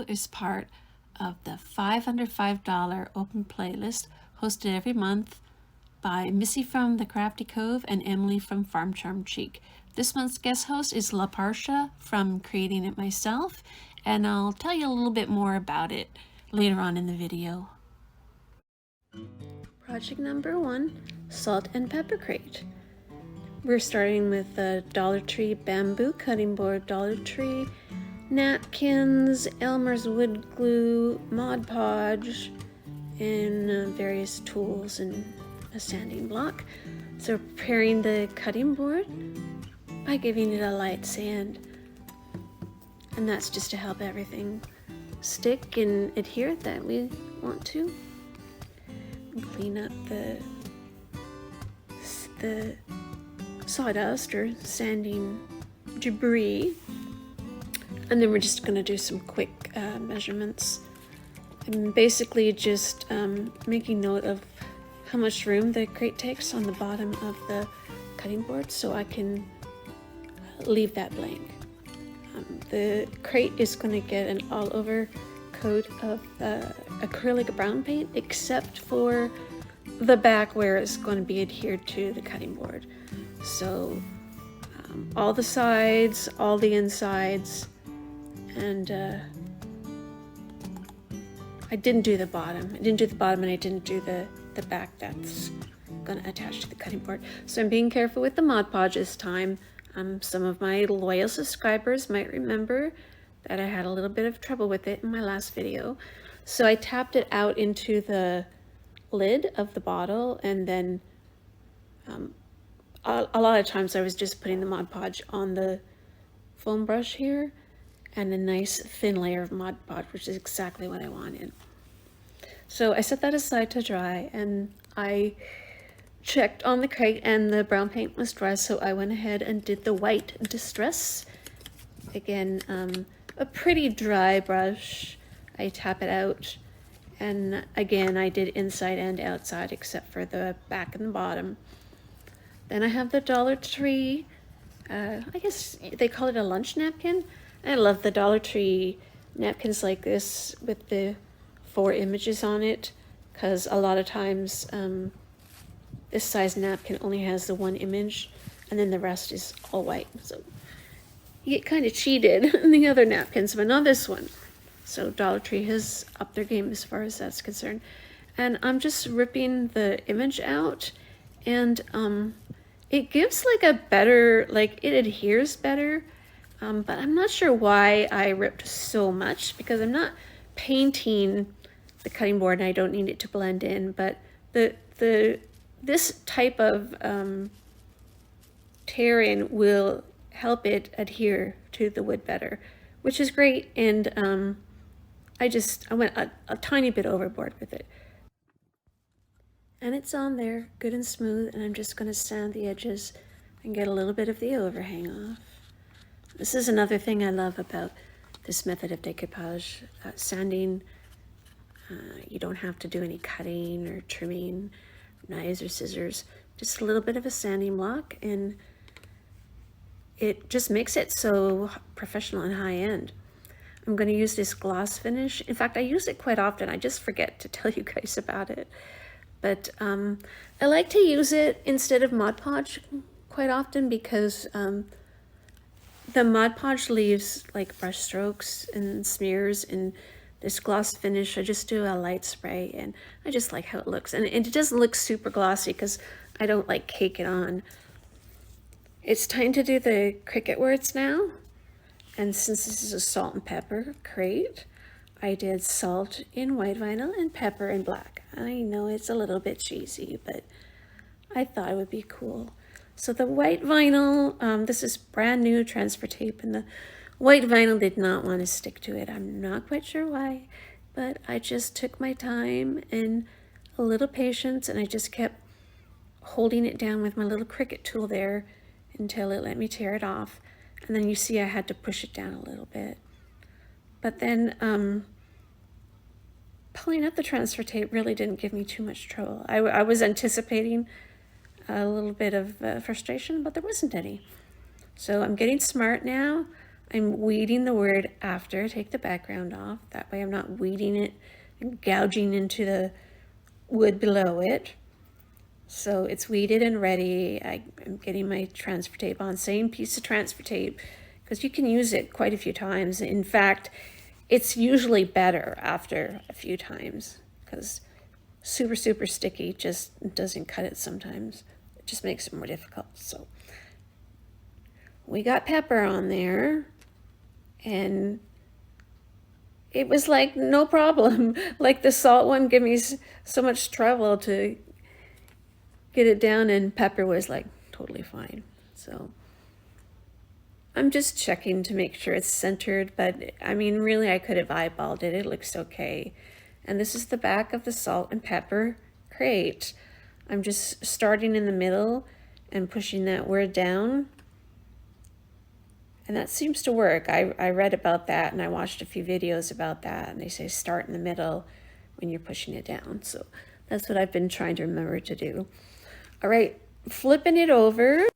video is part of the $5 Under $5 open playlist hosted every month by Missy from the Crafty Cove and Emily from Farm Charm Chic. This month's guest host is LaParsha from Creating It Myself, and I'll tell you a little bit more about it later on in the video. Project number 1, Salt and Pepper Crate. We're starting with the Dollar Tree bamboo cutting board, Dollar Tree napkins, Elmer's wood glue, Mod Podge, and various tools and a sanding block. So preparing the cutting board by giving it a light sand, and that's just to help everything stick and adhere that we want to. Clean up the sawdust or sanding debris, and then we're just going to do some quick measurements. I'm basically just making note of how much room the crate takes on the bottom of the cutting board so I can leave that blank. The crate is going to get an all over coat of acrylic brown paint, except for the back where it's going to be adhered to the cutting board. So all the sides, all the insides, and I didn't do the bottom. And I didn't do the back that's going to attach to the cutting board. So I'm being careful with the Mod Podge this time. Some of my loyal subscribers might remember that I had a little bit of trouble with it in my last video. So I tapped it out into the lid of the bottle, and then a lot of times I was just putting the Mod Podge on the foam brush here and a nice thin layer of Mod Podge, which is exactly what I wanted. So I set that aside to dry, and I checked on the crate and the brown paint was dry, so I went ahead and did the white distress. Again, a pretty dry brush. I tap it out, and again I did inside and outside except for the back and the bottom. Then I have the Dollar Tree, I guess they call it a lunch napkin. I love the Dollar Tree napkins like this with the 4 images on it, because a lot of times this size napkin only has the 1 image and then the rest is all white. So you get kind of cheated in the other napkins, but not this one. So Dollar Tree has upped their game as far as that's concerned. And I'm just ripping the image out, and it gives like a better, like it adheres better, but I'm not sure why I ripped so much, because I'm not painting the cutting board and I don't need it to blend in, but this type of tearing will help it adhere to the wood better, which is great. And I went a tiny bit overboard with it, and it's on there good and smooth, and I'm just going to sand the edges and get a little bit of the overhang off. This is another thing I love about this method of decoupage, sanding. You don't have to do any cutting or trimming, knives or scissors, just a little bit of a sanding block, and it just makes it so professional and high-end. I'm going to use this gloss finish. In fact, I use it quite often. I just forget to tell you guys about it. But I like to use it instead of Mod Podge quite often, because the Mod Podge leaves like brush strokes and smears, and this gloss finish, I just do a light spray, and I just like how it looks. And it doesn't look super glossy because I don't like cake it on. It's time to do the Cricut words now. And since this is a salt and pepper crate, I did salt in white vinyl and pepper in black. I know it's a little bit cheesy, but I thought it would be cool. So the white vinyl, this is brand new transfer tape, and the white vinyl did not want to stick to it. I'm not quite sure why, but I just took my time and a little patience, and I just kept holding it down with my little Cricut tool there until it let me tear it off. And then you see I had to push it down a little bit. But then pulling up the transfer tape really didn't give me too much trouble. I was anticipating a little bit of frustration, but there wasn't any. So I'm getting smart now. I'm weeding the word after I take the background off. That way I'm not weeding it and gouging into the wood below it. So it's weeded and ready. I'm getting my transfer tape on, same piece of transfer tape, because you can use it quite a few times. In fact, it's usually better after a few times, because super, super sticky just doesn't cut it sometimes. It just makes it more difficult. So we got pepper on there, and it was like no problem. Like the salt one gave me so much trouble to get it down, and pepper was like totally fine. So I'm just checking to make sure it's centered, but I mean, really, I could have eyeballed it. It looks okay. And this is the back of the salt and pepper crate. I'm just starting in the middle and pushing that word down. And that seems to work. I read about that, and I watched a few videos about that, and they say start in the middle when you're pushing it down. So that's what I've been trying to remember to do. All right, flipping it over.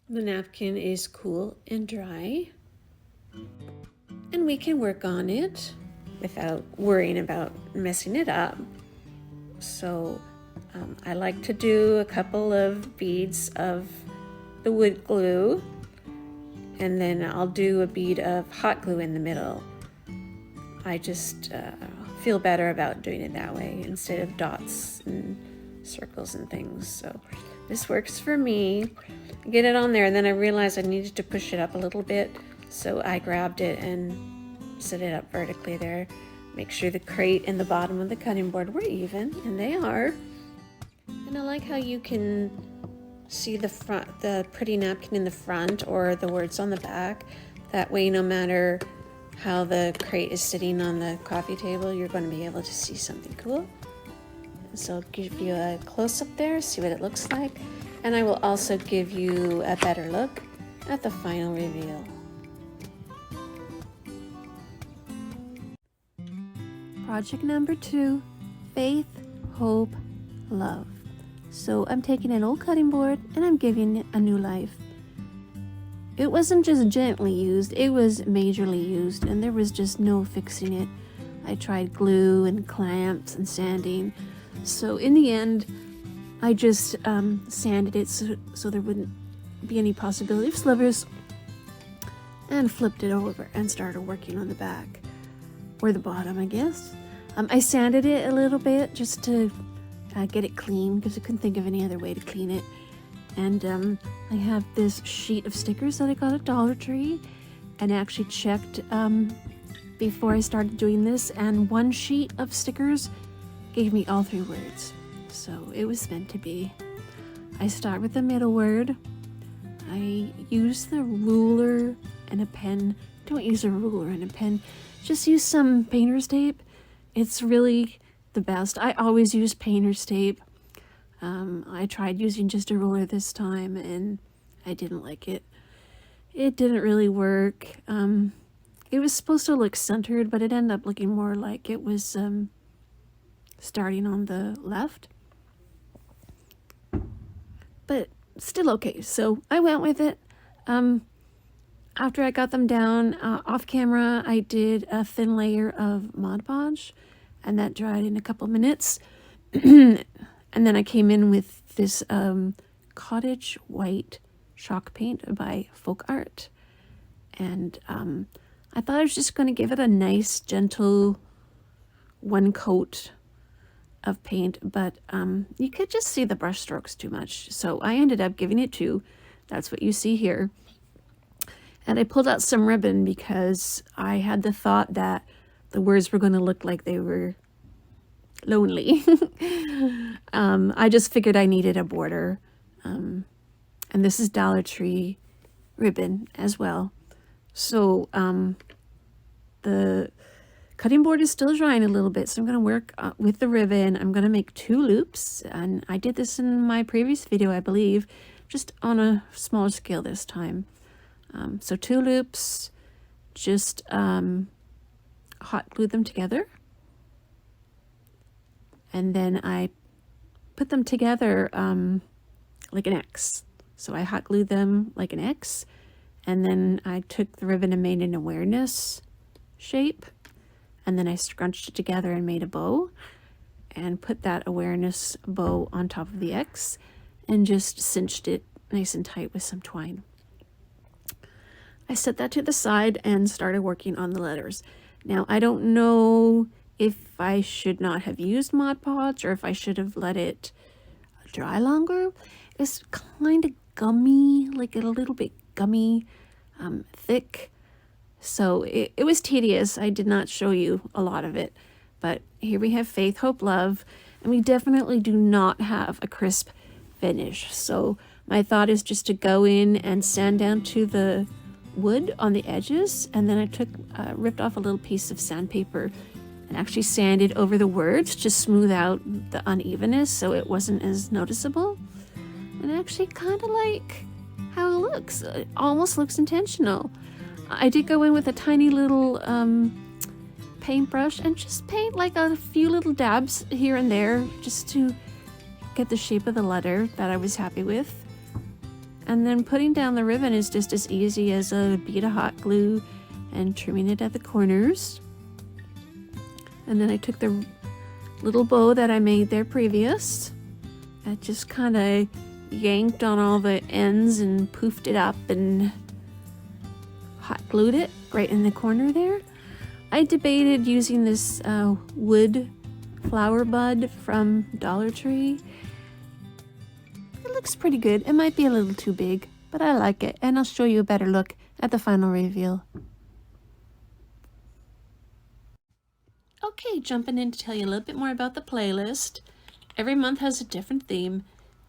The napkin is cool and dry, and we can work on it without worrying about messing it up. So I like to do a couple of beads of the wood glue, and then I'll do a bead of hot glue in the middle. I just feel better about doing it that way instead of dots and circles and things. So this works for me. I get it on there, and then I realized I needed to push it up a little bit, so I grabbed it and set it up vertically there. Make sure the crate and the bottom of the cutting board were even, and they are. And I like how you can see the front, the pretty napkin in the front, or the words on the back. That way, no matter how the crate is sitting on the coffee table, you're going to be able to see something cool. So I'll give you a close-up there, see what it looks like, and I will also give you a better look at the final reveal. Project number 2, Faith, Hope, Love. So I'm taking an old cutting board and I'm giving it a new life. It wasn't just gently used, it was majorly used, and there was just no fixing it. I tried glue and clamps and sanding. So in the end, I just sanded it so there wouldn't be any possibility of slivers, and flipped it over and started working on the back, or the bottom, I guess. I sanded it a little bit just to get it clean, because I couldn't think of any other way to clean it. And I have this sheet of stickers that I got at Dollar Tree, and I actually checked before I started doing this, and one sheet of stickers gave me all 3 words. So it was meant to be. I start with the middle word. I use the ruler and a pen. Don't use a ruler and a pen. Just use some painter's tape. It's really the best. I always use painter's tape. I tried using just a ruler this time, and I didn't like it. It didn't really work. It was supposed to look centered, but it ended up looking more like it was starting on the left. But still okay, so I went with it. After I got them down off camera, I did a thin layer of Mod Podge, and that dried in a couple minutes. And then I came in with this cottage white chalk paint by Folk Art, and I thought I was just going to give it a nice gentle one coat of paint, but you could just see the brush strokes too much, so I ended up giving it 2. That's what you see here. And I pulled out some ribbon because I had the thought that the words were going to look like they were lonely. I just figured I needed a border, and this is Dollar Tree ribbon as well. So the cutting board is still drying a little bit, so I'm going to work with the ribbon. I'm going to make 2 loops, and I did this in my previous video, I believe, just on a smaller scale this time. So 2 loops, just hot glue them together, and then I put them together like an X. So I hot glued them like an X, And then I took the ribbon and made an awareness shape. And then I scrunched it together and made a bow. And put that awareness bow on top of the X. And just cinched it nice and tight with some twine. I set that to the side and started working on the letters. Now, I don't know if I should not have used Mod Podge or if I should have let it dry longer. It's kind of gummy, like a little bit gummy, thick. So it was tedious. I did not show you a lot of it. But here we have Faith, Hope, Love. And we definitely do not have a crisp finish. So my thought is just to go in and sand down to the wood on the edges, and then I ripped off a little piece of sandpaper and actually sanded over the words to smooth out the unevenness so it wasn't as noticeable. And I actually kind of like how it looks. It almost looks intentional. I did go in with a tiny little paintbrush and just paint like a few little dabs here and there just to get the shape of the letter that I was happy with. And then putting down the ribbon is just as easy as a bead of hot glue and trimming it at the corners. And then I took the little bow that I made there previous. I just kind of yanked on all the ends and poofed it up and hot glued it right in the corner there. I debated using this wood flower bud from Dollar Tree. It looks pretty good. It might be a little too big, but I like it, and I'll show you a better look at the final reveal. Okay, jumping in to tell you a little bit more about the playlist. Every month has a different theme.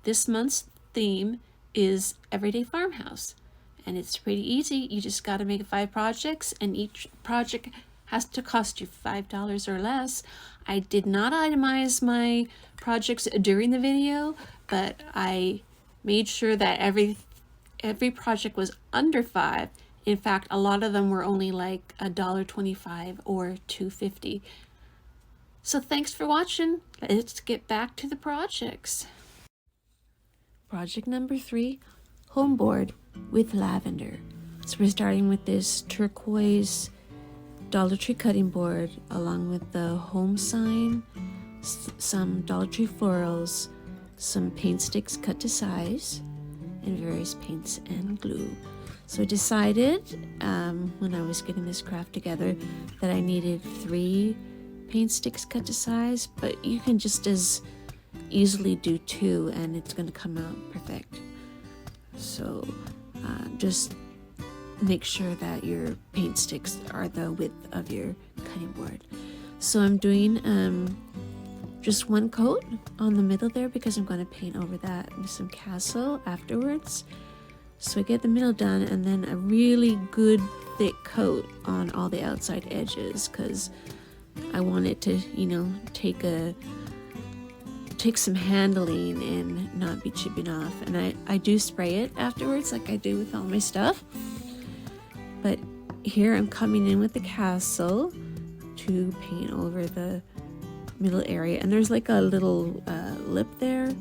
This month's theme is Everyday Farmhouse, and it's pretty easy. You just got to make 5 projects, and each project has to cost you $5 or less. I did not itemize my projects during the video, but I made sure that every project was under $5. In fact, a lot of them were only like $1.25 or $2.50. So thanks for watching. Let's get back to the projects. Project number 3, Homeboard with Lavender. So we're starting with this turquoise Dollar Tree cutting board along with the home sign, some Dollar Tree florals, some paint sticks cut to size, and various paints and glue. So I decided when I was getting this craft together that I needed 3 paint sticks cut to size, but you can just as easily do 2 and it's going to come out perfect. So just make sure that your paint sticks are the width of your cutting board. So I'm doing just 1 coat on the middle there because I'm going to paint over that with some Castle afterwards. So I get the middle done and then a really good thick coat on all the outside edges because I want it to, you know, take some handling and not be chipping off. And I do spray it afterwards like I do with all my stuff. But here I'm coming in with the Castle to paint over the middle area. And there's like a little lip there,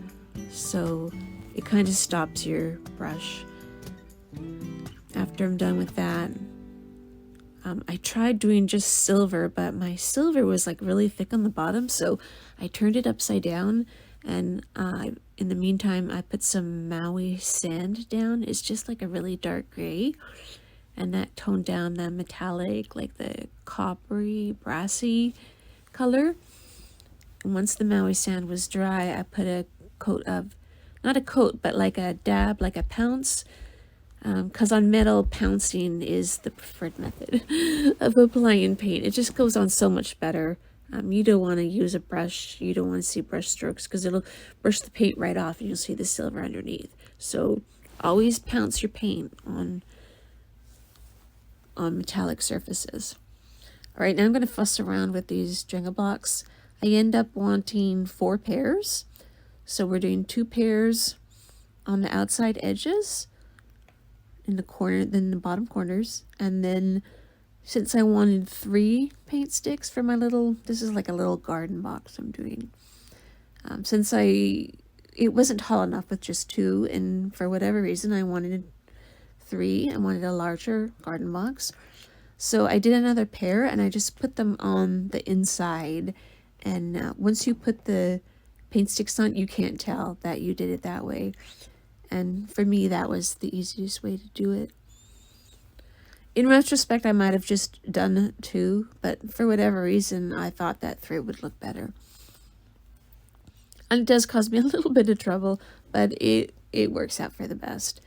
so it kind of stops your brush. After I'm done with that, I tried doing just silver, but my silver was like really thick on the bottom, so I turned it upside down. And in the meantime, I put some Maui sand down. It's just like a really dark gray. And that toned down the metallic, like the coppery, brassy color. And once the Maui sand was dry, I put a coat of, not a coat, but like a dab, like a pounce. Because on metal, pouncing is the preferred method of applying paint. It just goes on so much better. You don't want to use a brush. You don't want to see brush strokes because it'll brush the paint right off and you'll see the silver underneath. So always pounce your paint on metallic surfaces. All right, now I'm going to fuss around with these Jenga blocks. I end up wanting 4 pairs. So we're doing 2 pairs on the outside edges in the corner, then the bottom corners. And then since I wanted 3 paint sticks for my little, this is like a little garden box I'm doing. Since it wasn't tall enough with just 2, and for whatever reason I wanted 3. I wanted a larger garden box. So I did another pair and I just put them on the inside. And once you put the paint sticks on, you can't tell that you did it that way. And for me, that was the easiest way to do it. In retrospect, I might have just done 2, but for whatever reason, I thought that 3 would look better. And it does cause me a little bit of trouble, but it works out for the best.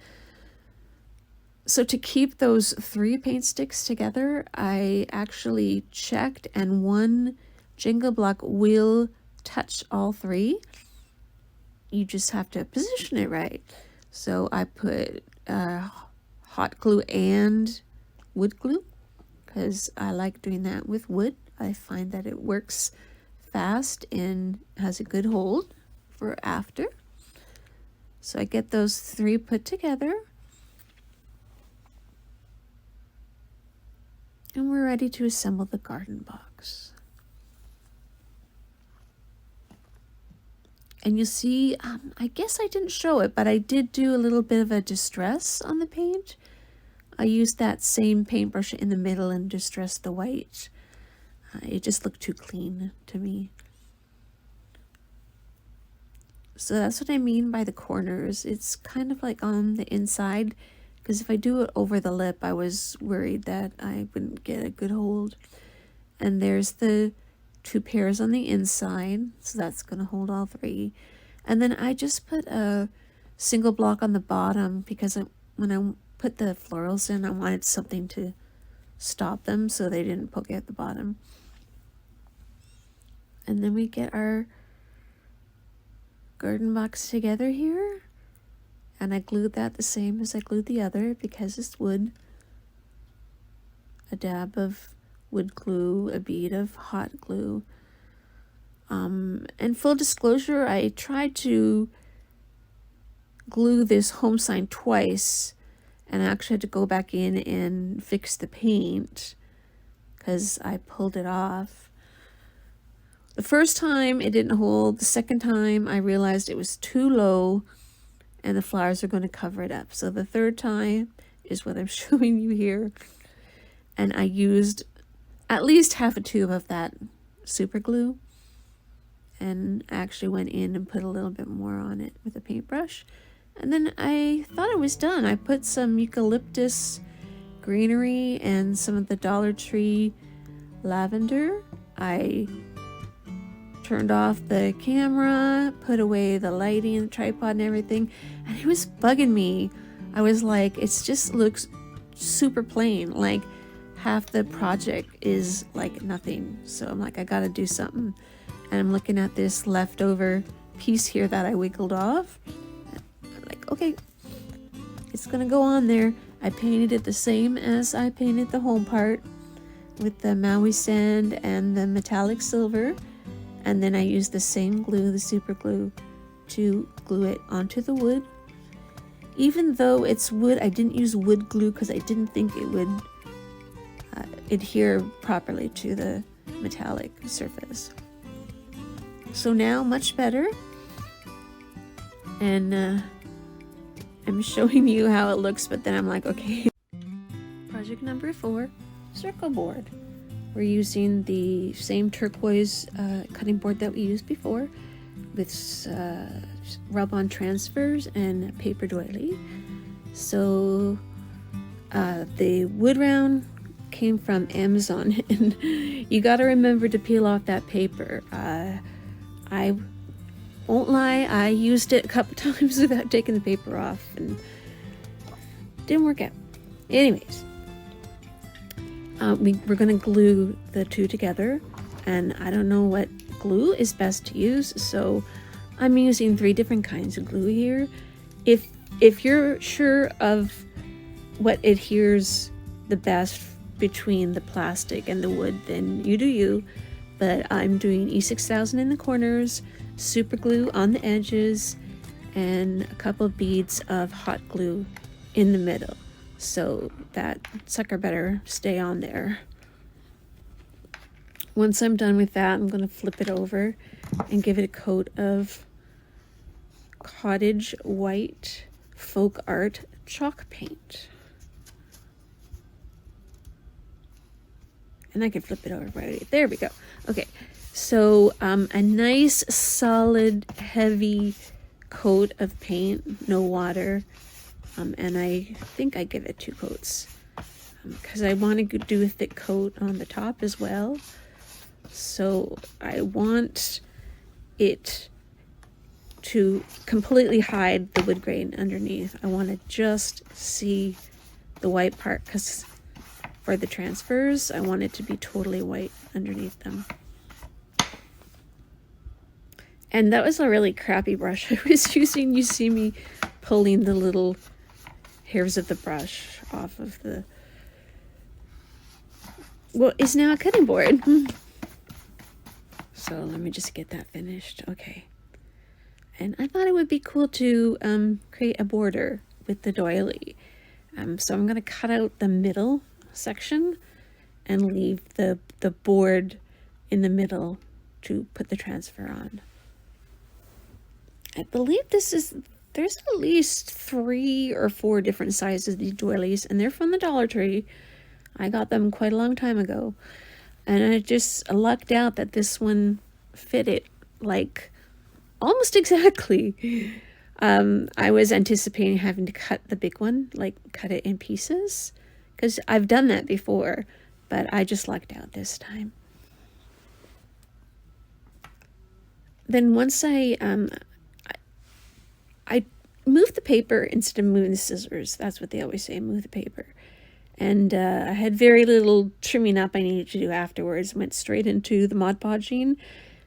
So to keep those 3 paint sticks together, I actually checked, and one Jenga block will touch all 3. You just have to position it right. So I put hot glue and wood glue because I like doing that with wood. I find that it works fast and has a good hold for after. So I get those 3 put together. And we're ready to assemble the garden box. And you'll see, I guess I didn't show it, but I did do a little bit of a distress on the paint. I used that same paintbrush in the middle and distressed the white. It just looked too clean to me. So that's what I mean by the corners. It's kind of like on the inside, because if I do it over the lip, I was worried that I wouldn't get a good hold. And there's the 2 pairs on the inside, so that's going to hold all 3. And then I just put a single block on the bottom because when I put the florals in, I wanted something to stop them so they didn't poke at the bottom. And then we get our garden box together here, and I glued that the same as I glued the other because it's wood. A dab of wood glue, a bead of hot glue. And full disclosure, I tried to glue this home sign twice, and I actually had to go back in and fix the paint because I pulled it off. The first time it didn't hold. The second time I realized it was too low and the flowers are going to cover it up. So the third time is what I'm showing you here. And I used at least half a tube of that super glue, and I actually went in and put a little bit more on it with a paintbrush. And then I thought it was done. I put some eucalyptus greenery and some of the Dollar Tree lavender. I turned off the camera, put away the lighting and the tripod and everything, and it was bugging me. I was like, it just looks super plain, like half the project is like nothing. So I'm like, I gotta do something. And I'm looking at this leftover piece here that I wiggled off. I'm like, okay, it's gonna go on there. I painted it the same as I painted the home part with the Maui sand and the metallic silver. And then I used the same glue, the super glue, to glue it onto the wood. Even though it's wood, I didn't use wood glue because I didn't think it would adhere properly to the metallic surface. So now, much better. And I'm showing you how it looks, but then I'm like, okay. Project number 4, circle board. We're using the same turquoise cutting board that we used before with rub-on transfers and paper doily. So the wood round came from Amazon, and you got to remember to peel off that paper. I won't lie, I used it a couple times without taking the paper off, and didn't work out. Anyways. We're going to glue the 2 together, and I don't know what glue is best to use, so I'm using 3 different kinds of glue here. If you're sure of what adheres the best between the plastic and the wood, then you do you, but I'm doing E6000 in the corners, super glue on the edges, and a couple of beads of hot glue in the middle. So that sucker better stay on there. Once I'm done with that, I'm going to flip it over and give it a coat of cottage white folk art chalk paint. And I can flip it over right. There we go. Okay, so a nice solid heavy coat of paint, no water, and I think I give it 2 coats because I want to do a thick coat on the top as well. So I want it to completely hide the wood grain underneath. I want to just see the white part because for the transfers, I want it to be totally white underneath them. And that was a really crappy brush I was using. You see me pulling the little hairs of the brush off of the, what is now a cutting board. So let me just get that finished. Okay. And I thought it would be cool to create a border with the doily. So I'm going to cut out the middle section and leave the board in the middle to put the transfer on. I believe there's at least 3 or 4 different sizes of these doilies, and they're from the Dollar Tree. I got them quite a long time ago. And I just lucked out that this one fitted like almost exactly. I was anticipating having to cut the big one, like cut it in pieces, because I've done that before, but I just lucked out this time. Then once I moved the paper instead of moving the scissors. That's what they always say, move the paper. And I had very little trimming up I needed to do afterwards. Went straight into the Mod Podging.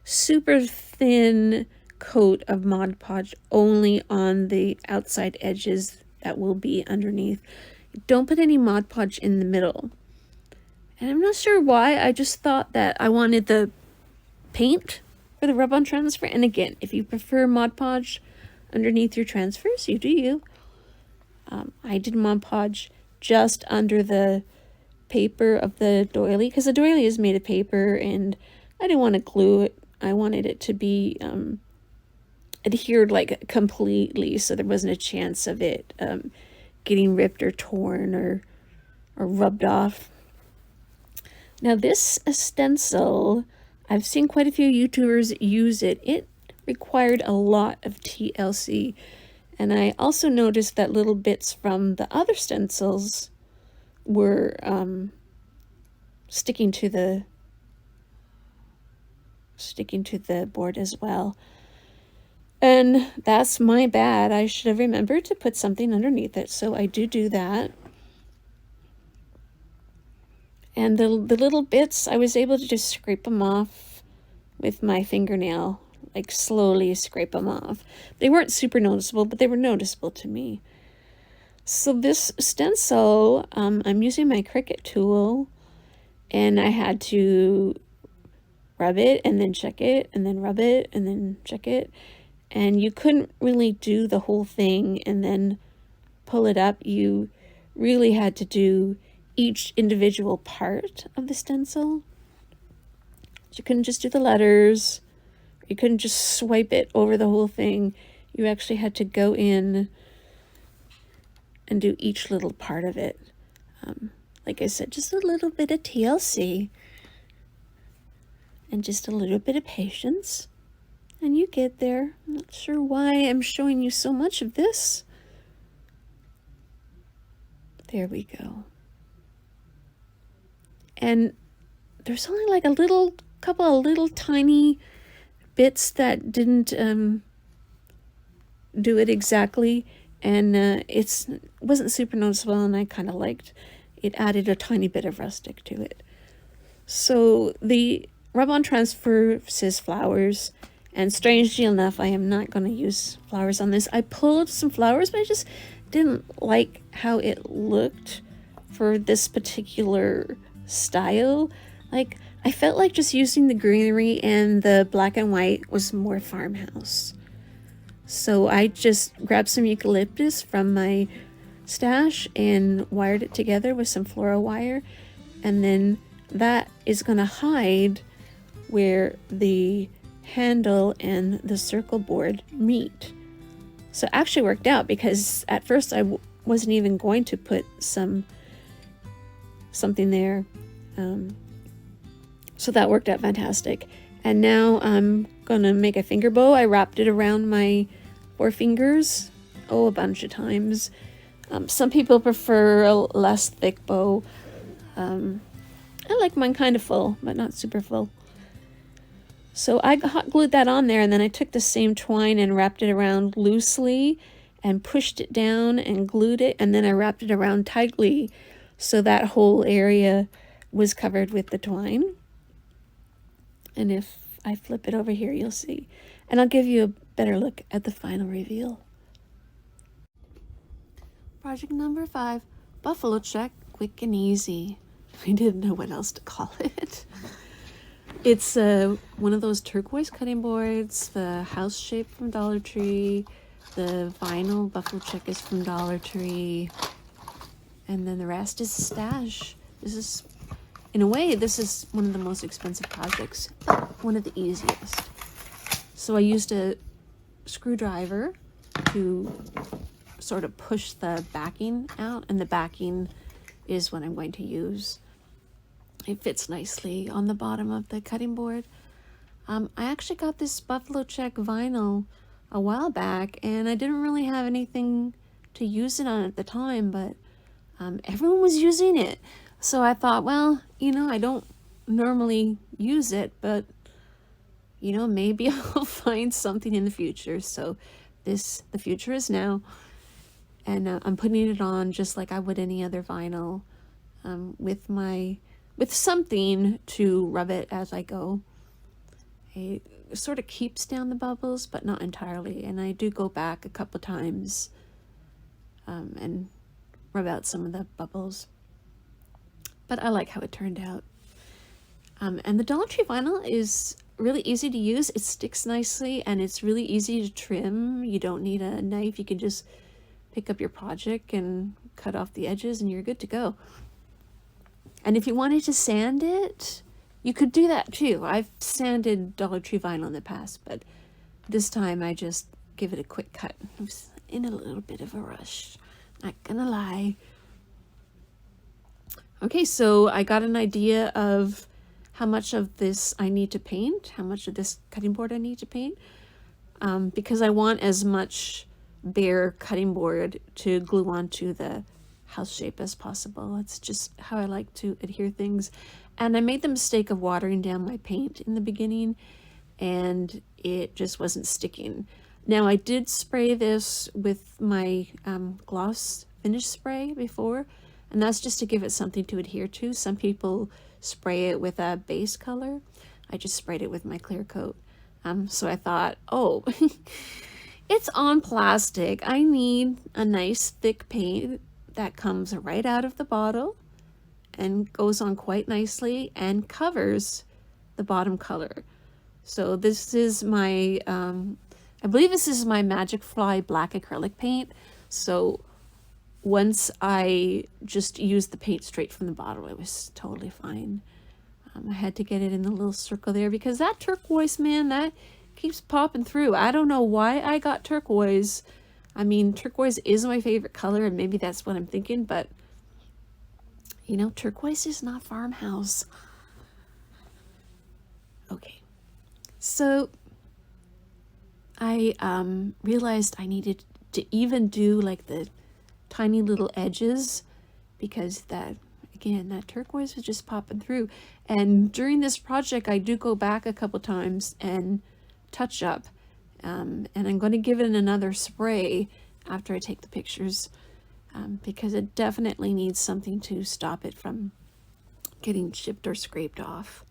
Super thin coat of Mod Podge only on the outside edges that will be underneath. Don't put any Mod Podge in the middle. And I'm not sure why. I just thought that I wanted the paint for the rub-on transfer. And again, if you prefer Mod Podge underneath your transfers, you do you. I did Mod Podge just under the paper of the doily, because the doily is made of paper and I didn't want to glue it. I wanted it to be adhered like completely, so there wasn't a chance of it getting ripped or torn or rubbed off. Now this stencil, I've seen quite a few YouTubers use it. It required a lot of TLC. And I also noticed that little bits from the other stencils were sticking to the board as well. And that's my bad. I should have remembered to put something underneath it. So I do that. And the little bits, I was able to just scrape them off with my fingernail. Like slowly scrape them off. They weren't super noticeable, but they were noticeable to me. So this stencil, I'm using my Cricut tool, and I had to rub it and then check it and then rub it and then check it. And you couldn't really do the whole thing and then pull it up. You really had to do each individual part of the stencil. You couldn't just do the letters. You couldn't just swipe it over the whole thing. You actually had to go in and do each little part of it. Like I said, just a little bit of TLC and just a little bit of patience, and you get there. I'm not sure why I'm showing you so much of this. There we go. And there's only like a couple of little tiny bits that didn't do it exactly, and it wasn't super noticeable, and I kind of liked it. Added a tiny bit of rustic to it. So the rub-on transfer says flowers, and strangely enough, I am not going to use flowers on this. I pulled some flowers, but I just didn't like how it looked for this particular style. Like, I felt like just using the greenery and the black and white was more farmhouse. So I just grabbed some eucalyptus from my stash and wired it together with some floral wire. And then that is going to hide where the handle and the circle board meet. So it actually worked out, because at first I wasn't even going to put something there. So that worked out fantastic. And now I'm gonna make a finger bow. I wrapped it around my 4 fingers, a bunch of times. Some people prefer a less thick bow. I like mine kind of full, but not super full. So I hot glued that on there, and then I took the same twine and wrapped it around loosely and pushed it down and glued it, and then I wrapped it around tightly so that whole area was covered with the twine. And if I flip it over here, you'll see. And I'll give you a better look at the final reveal. Project number 5, buffalo check, quick and easy. I didn't know what else to call it. It's one of those turquoise cutting boards, the house shape from Dollar Tree, the vinyl buffalo check is from Dollar Tree, and then the rest is stash. This is, in a way, this is one of the most expensive projects, but one of the easiest. So I used a screwdriver to sort of push the backing out, and the backing is what I'm going to use. It fits nicely on the bottom of the cutting board. I actually got this buffalo check vinyl a while back, and I didn't really have anything to use it on at the time, but everyone was using it. So I thought, well, you know, I don't normally use it, but, you know, maybe I'll find something in the future. So the future is now, and I'm putting it on just like I would any other vinyl, with something to rub it as I go. It sort of keeps down the bubbles, but not entirely. And I do go back a couple times and rub out some of the bubbles. But I like how it turned out. And the Dollar Tree vinyl is really easy to use. It sticks nicely, and it's really easy to trim. You don't need a knife. You can just pick up your project and cut off the edges, and you're good to go. And if you wanted to sand it, you could do that too. I've sanded Dollar Tree vinyl in the past, but this time I just give it a quick cut. I was in a little bit of a rush, not gonna lie. Okay, so I got an idea of how much of this I need to paint, how much of this cutting board I need to paint, because I want as much bare cutting board to glue onto the house shape as possible. That's just how I like to adhere things. And I made the mistake of watering down my paint in the beginning, and it just wasn't sticking. Now I did spray this with my gloss finish spray before, and that's just to give it something to adhere to. Some people spray it with a base color. I just sprayed it with my clear coat. So I thought, oh, it's on plastic. I need a nice thick paint that comes right out of the bottle and goes on quite nicely and covers the bottom color. So this is my, I believe this is my Magic Fly black acrylic paint. So once I just used the paint straight from the bottle, it was totally fine. I had to get it in the little circle there because that turquoise, man, that keeps popping through. I don't know why I got turquoise. I mean, turquoise is my favorite color, and maybe that's what I'm thinking, but, you know, turquoise is not farmhouse. Okay, so I realized I needed to even do like the tiny little edges, because that, again, that turquoise was just popping through. And during this project, I do go back a couple times and touch up. And I'm going to give it another spray after I take the pictures, because it definitely needs something to stop it from getting chipped or scraped off.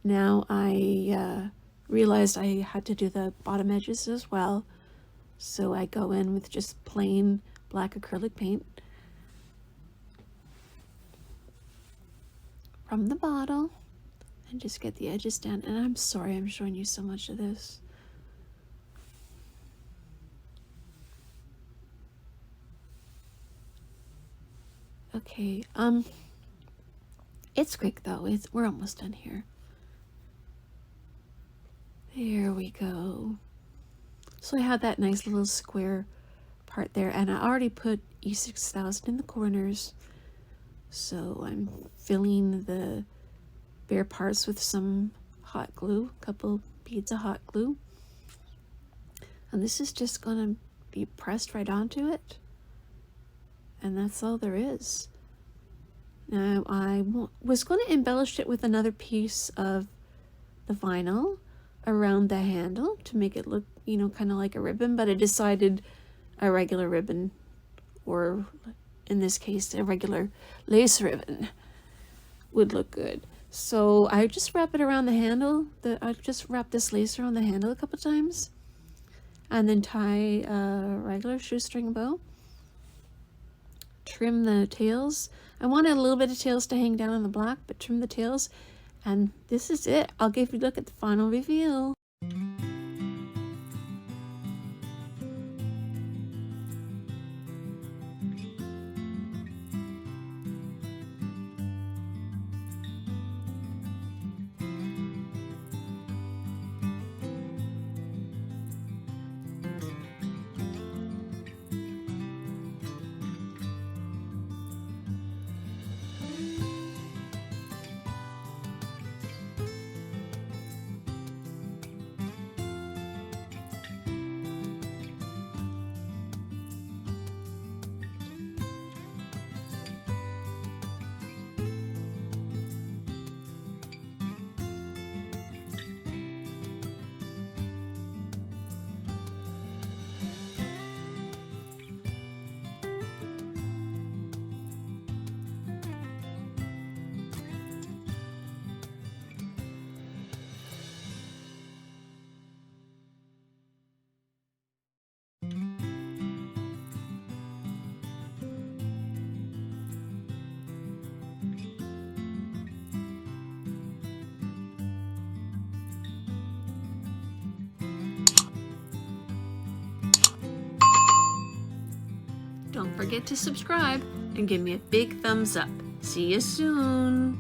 Now I realized I had to do the bottom edges as well, so I go in with just plain black acrylic paint from the bottle and just get the edges down. And I'm sorry I'm showing you so much of this. Okay, it's quick though. We're almost done here. There we go. So I have that nice little square part there, and I already put E6000 in the corners. So I'm filling the spare parts with some hot glue, a couple beads of hot glue. And this is just going to be pressed right onto it. And that's all there is. Now I was going to embellish it with another piece of the vinyl around the handle to make it look, you know, kind of like a ribbon, but I decided a regular ribbon, or in this case a regular lace ribbon, would look good. So I just wrap it around the handle. I just wrap this lace around the handle a couple times, and then tie a regular shoestring bow. Trim the tails. I wanted a little bit of tails to hang down on the black, but trim the tails, and this is it. I'll give you a look at the final reveal. Don't forget to subscribe and give me a big thumbs up. See you soon.